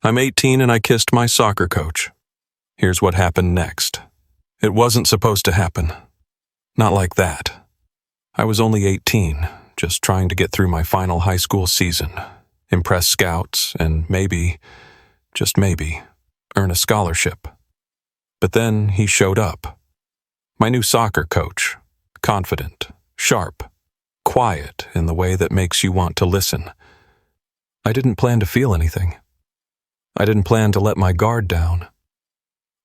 I'm 18 and I kissed my soccer coach. Here's what happened next. It wasn't supposed to happen. Not like that. I was only 18, just trying to get through my final high school season, impress scouts, and maybe, just maybe, earn a scholarship. But then he showed up. My new soccer coach, confident, sharp, quiet in the way that makes you want to listen. I didn't plan to feel anything. I didn't plan to let my guard down.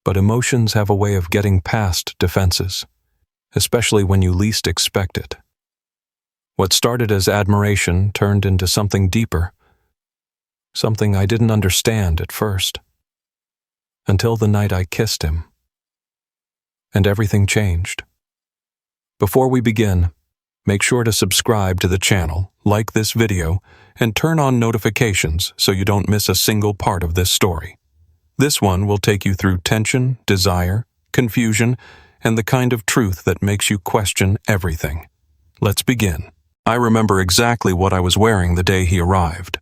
But emotions have a way of getting past defenses, especially when you least expect it. What started as admiration turned into something deeper, something I didn't understand at first, until the night I kissed him. And everything changed. Before we begin, make sure to subscribe to the channel, like this video, and turn on notifications so you don't miss a single part of this story. This one will take you through tension, desire, confusion, and the kind of truth that makes you question everything. Let's begin. I remember exactly what I was wearing the day he arrived.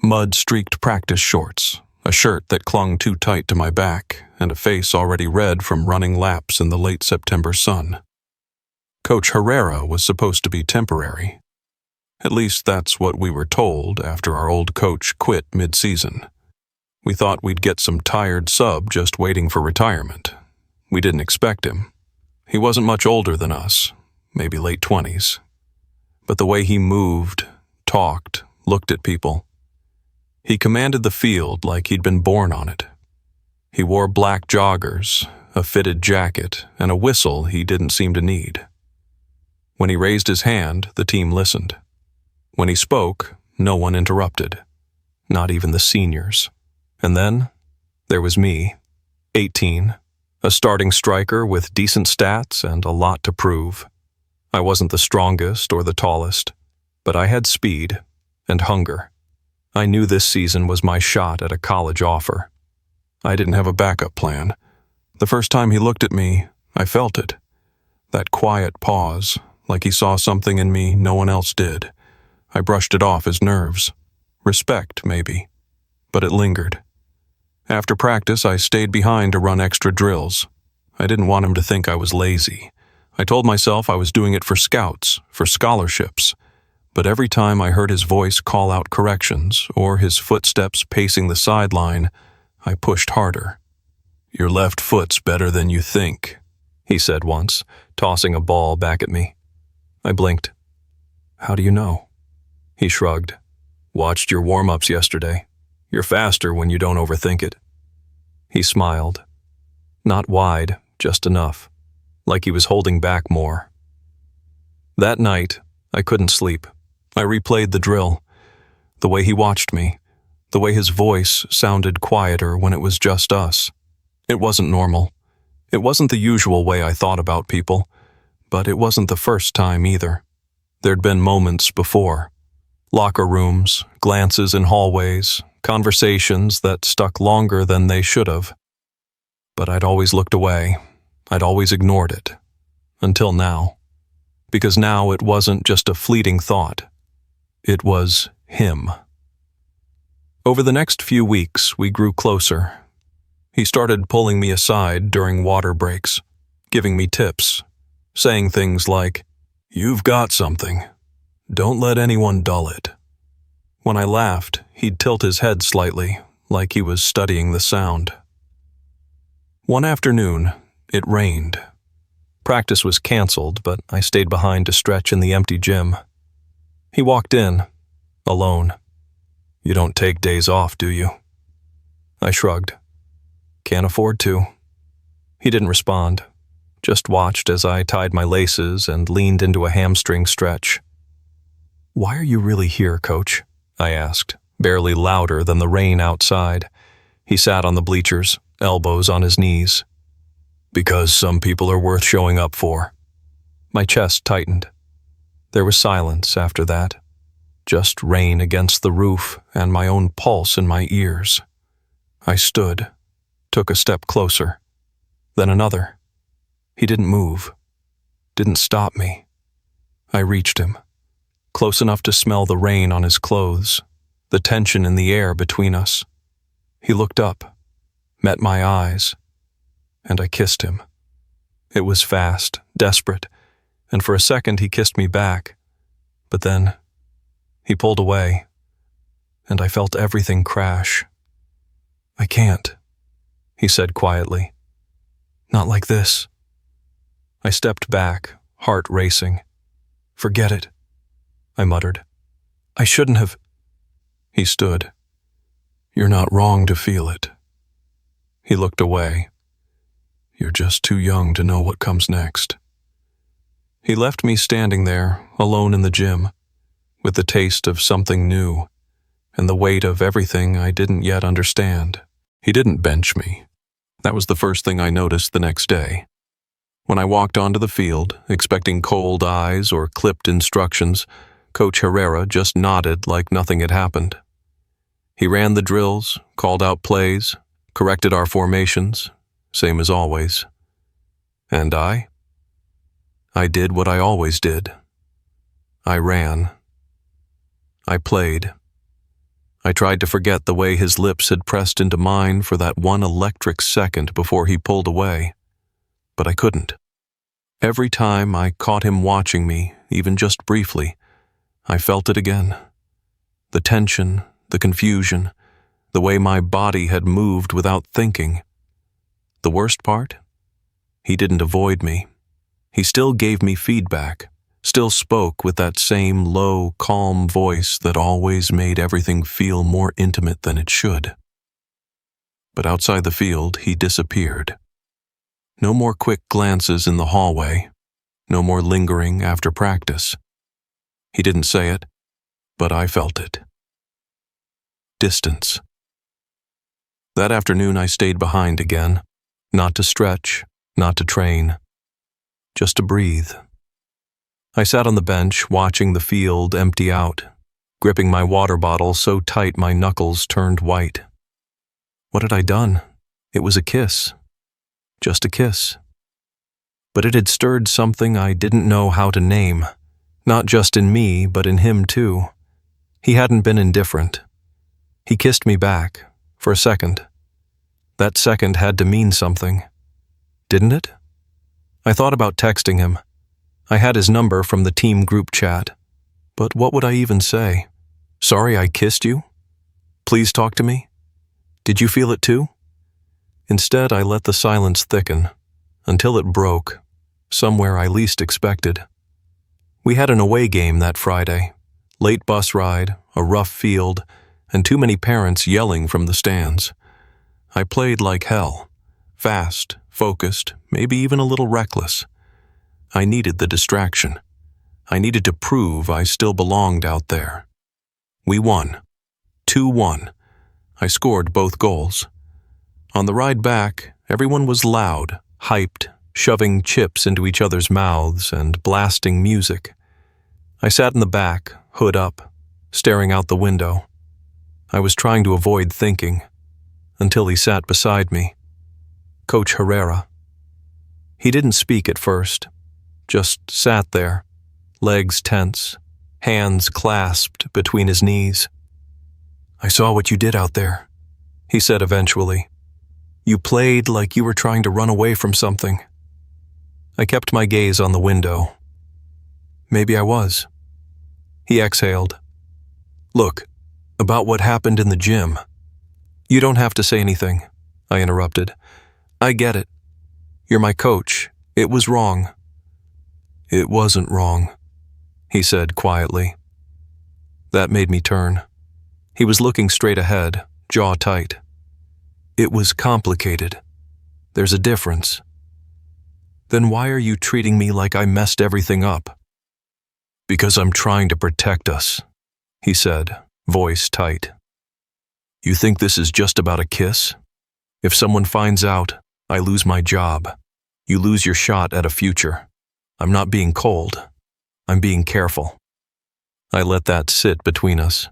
Mud-streaked practice shorts, a shirt that clung too tight to my back, and a face already red from running laps in the late September sun. Coach Herrera was supposed to be temporary. At least that's what we were told after our old coach quit mid-season. We thought we'd get some tired sub just waiting for retirement. We didn't expect him. He wasn't much older than us, maybe late 20s. But the way he moved, talked, looked at people, he commanded the field like he'd been born on it. He wore black joggers, a fitted jacket, and a whistle he didn't seem to need. When he raised his hand, the team listened. When he spoke, no one interrupted, not even the seniors. And then, there was me, 18, a starting striker with decent stats and a lot to prove. I wasn't the strongest or the tallest, but I had speed and hunger. I knew this season was my shot at a college offer. I didn't have a backup plan. The first time he looked at me, I felt it. That quiet pause, like he saw something in me no one else did. I brushed it off as nerves. Respect, maybe. But it lingered. After practice, I stayed behind to run extra drills. I didn't want him to think I was lazy. I told myself I was doing it for scouts, for scholarships. But every time I heard his voice call out corrections or his footsteps pacing the sideline, I pushed harder. "Your left foot's better than you think," he said once, tossing a ball back at me. I blinked. "How do you know?" He shrugged. "Watched your warm-ups yesterday. You're faster when you don't overthink it." He smiled. Not wide, just enough, like he was holding back more. That night, I couldn't sleep. I replayed the drill. The way he watched me, the way his voice sounded quieter when it was just us. It wasn't normal. It wasn't the usual way I thought about people, but it wasn't the first time either. There'd been moments before. Locker rooms, glances in hallways, conversations that stuck longer than they should have. But I'd always looked away. I'd always ignored it. Until now. Because now it wasn't just a fleeting thought. It was him. Over the next few weeks, we grew closer. He started pulling me aside during water breaks, giving me tips, saying things like, "You've got something. Don't let anyone dull it." When I laughed, he'd tilt his head slightly, like he was studying the sound. One afternoon, it rained. Practice was canceled, but I stayed behind to stretch in the empty gym. He walked in, alone. "You don't take days off, do you?" I shrugged. "Can't afford to." He didn't respond, just watched as I tied my laces and leaned into a hamstring stretch. "Why are you really here, Coach?" I asked, barely louder than the rain outside. He sat on the bleachers, elbows on his knees. "Because some people are worth showing up for." My chest tightened. There was silence after that. Just rain against the roof and my own pulse in my ears. I stood, took a step closer, then another. He didn't move, didn't stop me. I reached him, close enough to smell the rain on his clothes, the tension in the air between us. He looked up, met my eyes, and I kissed him. It was fast, desperate, and for a second he kissed me back. But then he pulled away, and I felt everything crash. "I can't," he said quietly. "Not like this." I stepped back, heart racing. "Forget it," I muttered. "I shouldn't have." He stood. "You're not wrong to feel it." He looked away. "You're just too young to know what comes next." He left me standing there, alone in the gym, with the taste of something new and the weight of everything I didn't yet understand. He didn't bench me. That was the first thing I noticed the next day. When I walked onto the field, expecting cold eyes or clipped instructions, Coach Herrera just nodded like nothing had happened. He ran the drills, called out plays, corrected our formations, same as always. And I did what I always did. I ran. I played. I tried to forget the way his lips had pressed into mine for that one electric second before he pulled away, but I couldn't. Every time I caught him watching me, even just briefly, I felt it again. The tension, the confusion, the way my body had moved without thinking. The worst part? He didn't avoid me. He still gave me feedback, still spoke with that same low, calm voice that always made everything feel more intimate than it should. But outside the field, he disappeared. No more quick glances in the hallway, no more lingering after practice. He didn't say it, but I felt it. Distance. That afternoon I stayed behind again, not to stretch, not to train, just to breathe. I sat on the bench watching the field empty out, gripping my water bottle so tight my knuckles turned white. What had I done? It was a kiss. Just a kiss. But it had stirred something I didn't know how to name, not just in me, but in him too. He hadn't been indifferent. He kissed me back, for a second. That second had to mean something. Didn't it? I thought about texting him. I had his number from the team group chat. But what would I even say? "Sorry I kissed you? Please talk to me? Did you feel it too?" Instead, I let the silence thicken, until it broke, somewhere I least expected. We had an away game that Friday, late bus ride, a rough field, and too many parents yelling from the stands. I played like hell, fast, focused, maybe even a little reckless. I needed the distraction. I needed to prove I still belonged out there. We won. 2-1. I scored both goals. On the ride back, everyone was loud, hyped, shoving chips into each other's mouths and blasting music. I sat in the back, hood up, staring out the window. I was trying to avoid thinking, until he sat beside me. Coach Herrera. He didn't speak at first, just sat there, legs tense, hands clasped between his knees. "I saw what you did out there," he said eventually. "You played like you were trying to run away from something." I kept my gaze on the window. Maybe I was. He exhaled. "Look, about what happened in the gym." "You don't have to say anything," I interrupted. "I get it. You're my coach. It was wrong." "It wasn't wrong," he said quietly. That made me turn. He was looking straight ahead, jaw tight. "It was complicated. There's a difference." "Then why are you treating me like I messed everything up?" "Because I'm trying to protect us," he said, voice tight. "You think this is just about a kiss? If someone finds out, I lose my job. You lose your shot at a future. I'm not being cold. I'm being careful." I let that sit between us.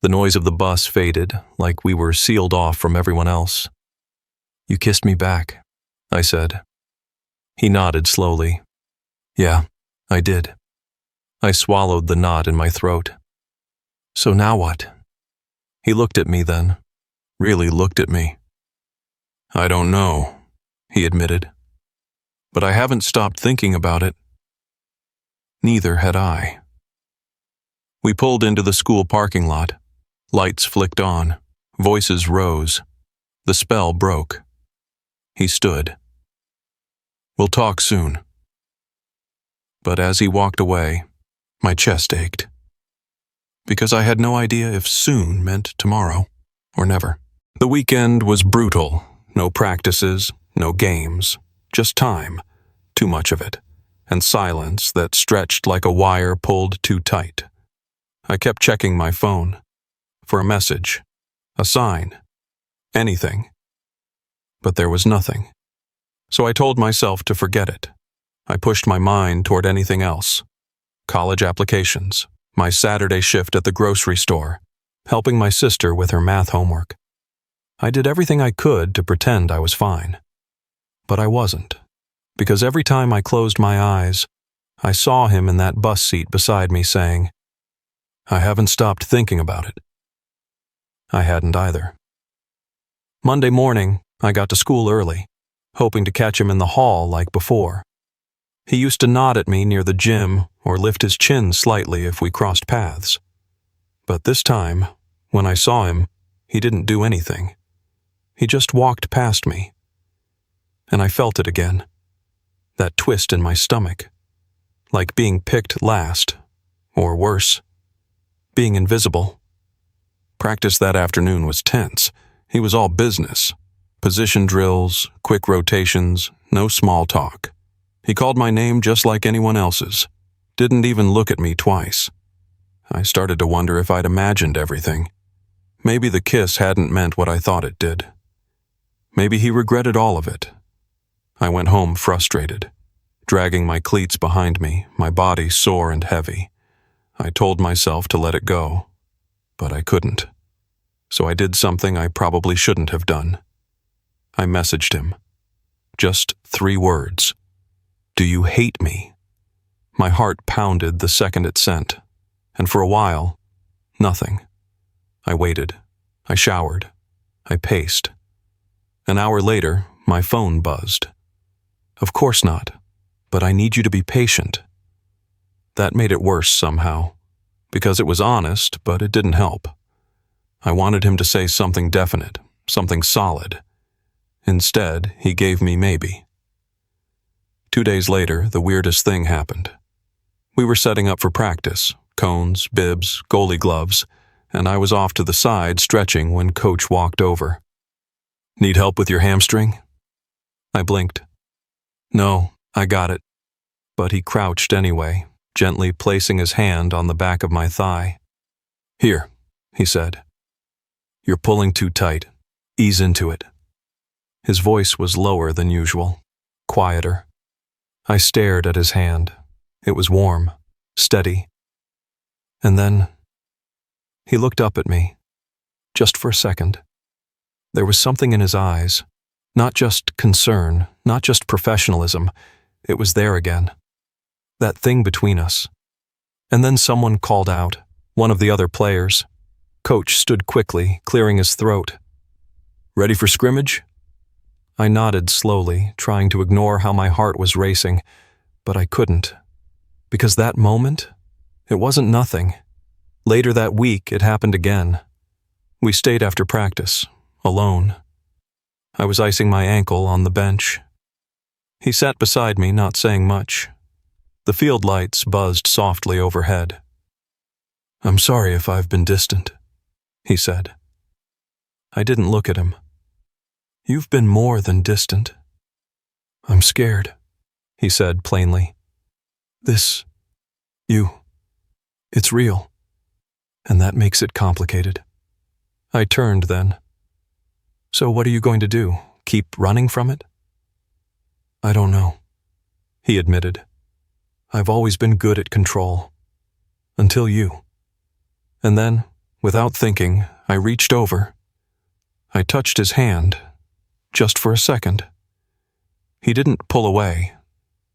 The noise of the bus faded, like we were sealed off from everyone else. "You kissed me back," I said. He nodded slowly. "Yeah, I did." I swallowed the knot in my throat. "So now what?" He looked at me then, really looked at me. "I don't know," he admitted. "But I haven't stopped thinking about it." Neither had I. We pulled into the school parking lot. Lights flicked on. Voices rose. The spell broke. He stood. "We'll talk soon." But as he walked away, my chest ached. Because I had no idea if soon meant tomorrow or never. The weekend was brutal. No practices, no games, just time, too much of it, and silence that stretched like a wire pulled too tight. I kept checking my phone for a message, a sign, anything. But there was nothing. So I told myself to forget it. I pushed my mind toward anything else. College applications, my Saturday shift at the grocery store, helping my sister with her math homework. I did everything I could to pretend I was fine. But I wasn't, because every time I closed my eyes, I saw him in that bus seat beside me saying, "I haven't stopped thinking about it." I hadn't either. Monday morning, I got to school early, hoping to catch him in the hall like before. He used to nod at me near the gym or lift his chin slightly if we crossed paths. But this time, when I saw him, he didn't do anything. He just walked past me. And I felt it again. That twist in my stomach. Like being picked last, or worse, being invisible. Practice that afternoon was tense. He was all business. Position drills, quick rotations, no small talk. He called my name just like anyone else's. Didn't even look at me twice. I started to wonder if I'd imagined everything. Maybe the kiss hadn't meant what I thought it did. Maybe he regretted all of it. I went home frustrated, dragging my cleats behind me, my body sore and heavy. I told myself to let it go, but I couldn't. So I did something I probably shouldn't have done. I messaged him. Just 3 words. "Do you hate me?" My heart pounded the second it sent, and for a while, nothing. I waited. I showered. I paced. An hour later, my phone buzzed. "Of course not, but I need you to be patient." That made it worse somehow, because it was honest, but it didn't help. I wanted him to say something definite, something solid. Instead, he gave me maybe. 2 days later, the weirdest thing happened. We were setting up for practice, cones, bibs, goalie gloves, and I was off to the side stretching when Coach walked over. "Need help with your hamstring?" I blinked. "No, I got it." But he crouched anyway, gently placing his hand on the back of my thigh. "Here," he said. "You're pulling too tight. Ease into it." His voice was lower than usual, quieter. I stared at his hand. It was warm, steady. And then he looked up at me, just for a second. There was something in his eyes, not just concern, not just professionalism. It was there again. That thing between us. And then someone called out, one of the other players. Coach stood quickly, clearing his throat. "Ready for scrimmage?" I nodded slowly, trying to ignore how my heart was racing, but I couldn't. Because that moment, it wasn't nothing. Later that week, it happened again. We stayed after practice, alone. I was icing my ankle on the bench. He sat beside me, not saying much. The field lights buzzed softly overhead. "I'm sorry if I've been distant," he said. I didn't look at him. "You've been more than distant." "I'm scared," he said plainly. It's real, and that makes it complicated." I turned then. "So what are you going to do? Keep running from it?" "I don't know," he admitted. "I've always been good at control. Until you." And then, without thinking, I reached over. I touched his hand, just for a second. He didn't pull away,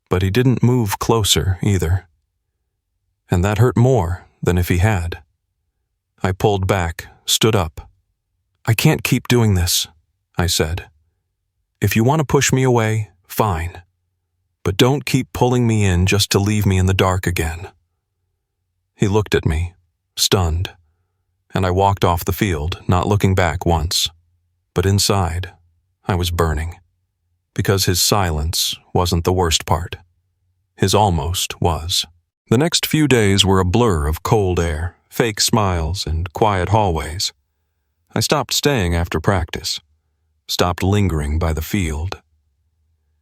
but he didn't move closer either. And that hurt more than if he had. I pulled back, stood up. "I can't keep doing this," I said. "If you want to push me away, fine. But don't keep pulling me in just to leave me in the dark again." He looked at me, stunned, and I walked off the field, not looking back once. But inside, I was burning. Because his silence wasn't the worst part. His almost was. The next few days were a blur of cold air, fake smiles, and quiet hallways. I stopped staying after practice, stopped lingering by the field.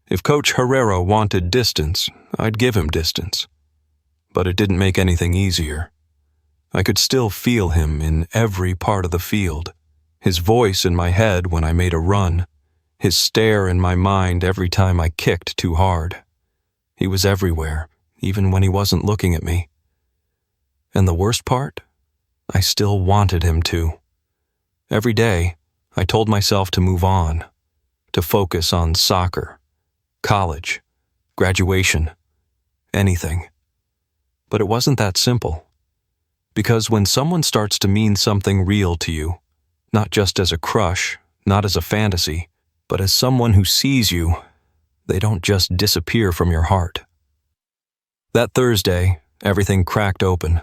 If Coach Herrera wanted distance, I'd give him distance. But it didn't make anything easier. I could still feel him in every part of the field, his voice in my head when I made a run, his stare in my mind every time I kicked too hard. He was everywhere, even when he wasn't looking at me. And the worst part? I still wanted him to. Every day, I told myself to move on, to focus on soccer, college, graduation, anything. But it wasn't that simple. Because when someone starts to mean something real to you, not just as a crush, not as a fantasy, but as someone who sees you, they don't just disappear from your heart. That Thursday, everything cracked open.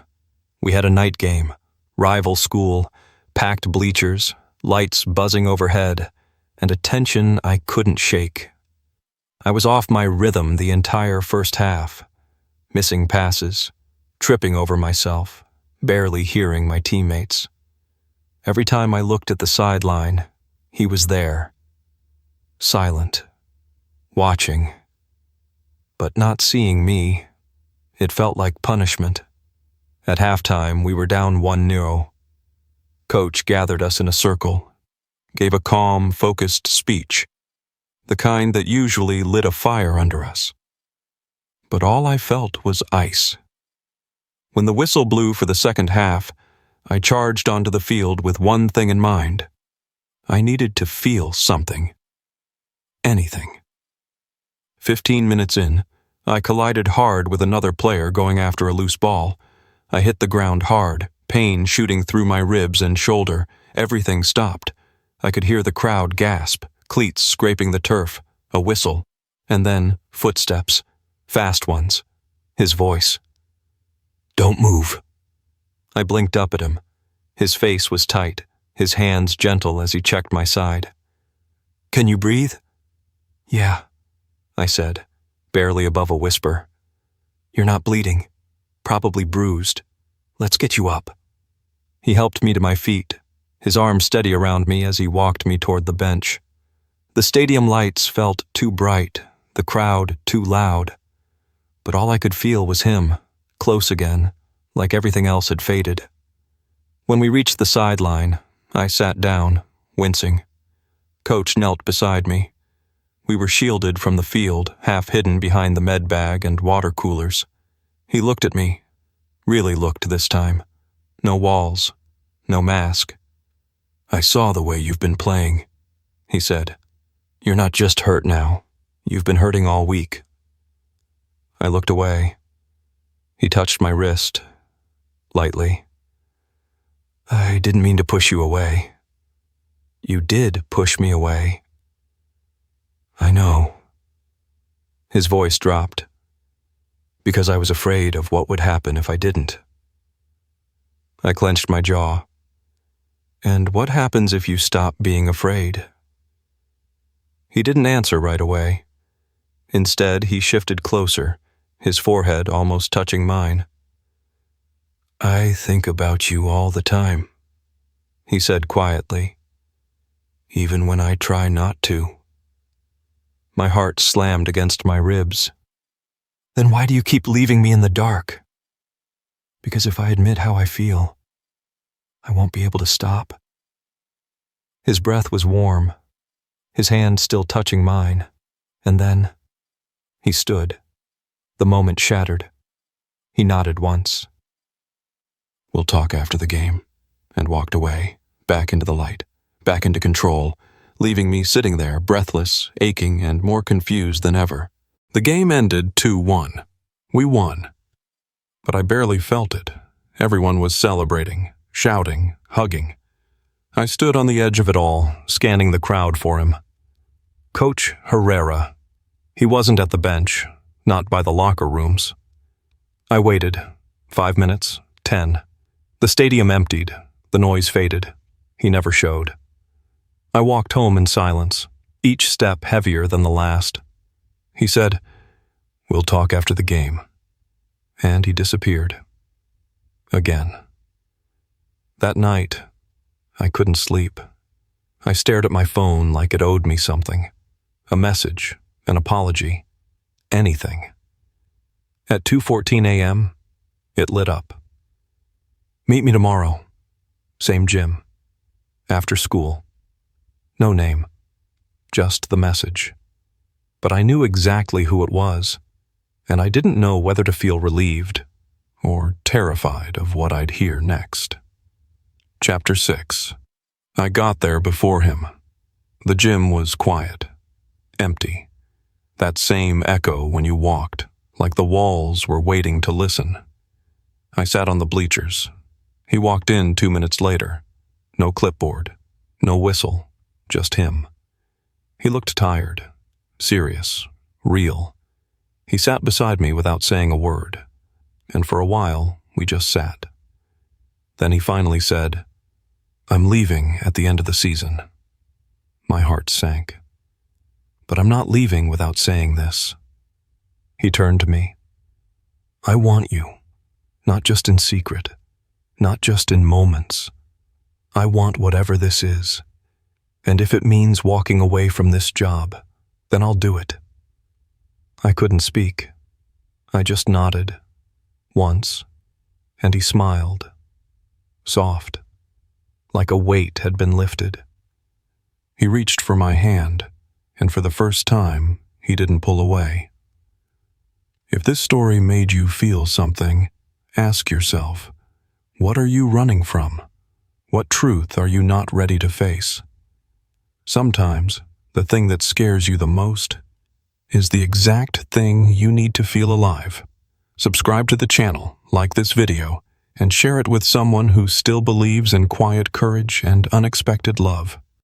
We had a night game, rival school, packed bleachers, lights buzzing overhead, and a tension I couldn't shake. I was off my rhythm the entire first half, missing passes, tripping over myself, barely hearing my teammates. Every time I looked at the sideline, he was there, silent, watching, but not seeing me. It felt like punishment. At halftime, we were down 1-0. Coach gathered us in a circle, gave a calm, focused speech, the kind that usually lit a fire under us. But all I felt was ice. When the whistle blew for the second half, I charged onto the field with one thing in mind. I needed to feel something. Anything. 15 minutes in, I collided hard with another player going after a loose ball. I hit the ground hard, pain shooting through my ribs and shoulder. Everything stopped. I could hear the crowd gasp, cleats scraping the turf, a whistle, and then footsteps, fast ones. His voice. "Don't move." I blinked up at him. His face was tight, his hands gentle as he checked my side. "Can you breathe?" "Yeah," I said, barely above a whisper. "You're not bleeding. Probably bruised. Let's get you up." He helped me to my feet, his arm steady around me as he walked me toward the bench. The stadium lights felt too bright, the crowd too loud. But all I could feel was him, close again, like everything else had faded. When we reached the sideline, I sat down, wincing. Coach knelt beside me. We were shielded from the field, half hidden behind the med bag and water coolers. He looked at me, really looked this time. No walls, no mask. "I saw the way you've been playing," he said. "You're not just hurt now. You've been hurting all week." I looked away. He touched my wrist, lightly. "I didn't mean to push you away." "You did push me away." "I know." His voice dropped. "Because I was afraid of what would happen if I didn't." I clenched my jaw. "And what happens if you stop being afraid?" He didn't answer right away. Instead, he shifted closer, his forehead almost touching mine. "I think about you all the time," he said quietly. "Even when I try not to." My heart slammed against my ribs. "Then why do you keep leaving me in the dark?" "Because if I admit how I feel, I won't be able to stop." His breath was warm, his hand still touching mine, and then he stood. The moment shattered. He nodded once. "We'll talk after the game," and walked away, back into the light, back into control, leaving me sitting there, breathless, aching, and more confused than ever. The game ended 2-1. We won. But I barely felt it. Everyone was celebrating, shouting, hugging. I stood on the edge of it all, scanning the crowd for him. Coach Herrera. He wasn't at the bench, not by the locker rooms. I waited. 5 minutes, 10. The stadium emptied. The noise faded. He never showed. I walked home in silence, each step heavier than the last. He said, "We'll talk after the game." And he disappeared. Again. That night, I couldn't sleep. I stared at my phone like it owed me something. A message, an apology, anything. At 2:14 a.m., it lit up. "Meet me tomorrow. Same gym. After school." No name. Just the message. But I knew exactly who it was, and I didn't know whether to feel relieved or terrified of what I'd hear next. Chapter 6. I got there before him. The gym was quiet, empty. That same echo when you walked, like the walls were waiting to listen. I sat on the bleachers. He walked in 2 minutes later. No clipboard, no whistle, just him. He looked tired, serious, real. He sat beside me without saying a word, and for a while we just sat. Then he finally said, "I'm leaving at the end of the season." My heart sank. But I'm not leaving without saying this. He turned to me. "I want you, not just in secret, not just in moments. I want whatever this is. And if it means walking away from this job, then I'll do it." I couldn't speak. I just nodded. Once. And he smiled. Soft. Like a weight had been lifted. He reached for my hand, and for the first time, he didn't pull away. If this story made you feel something, ask yourself, what are you running from? What truth are you not ready to face? Sometimes, the thing that scares you the most is the exact thing you need to feel alive. Subscribe to the channel, like this video, and share it with someone who still believes in quiet courage and unexpected love.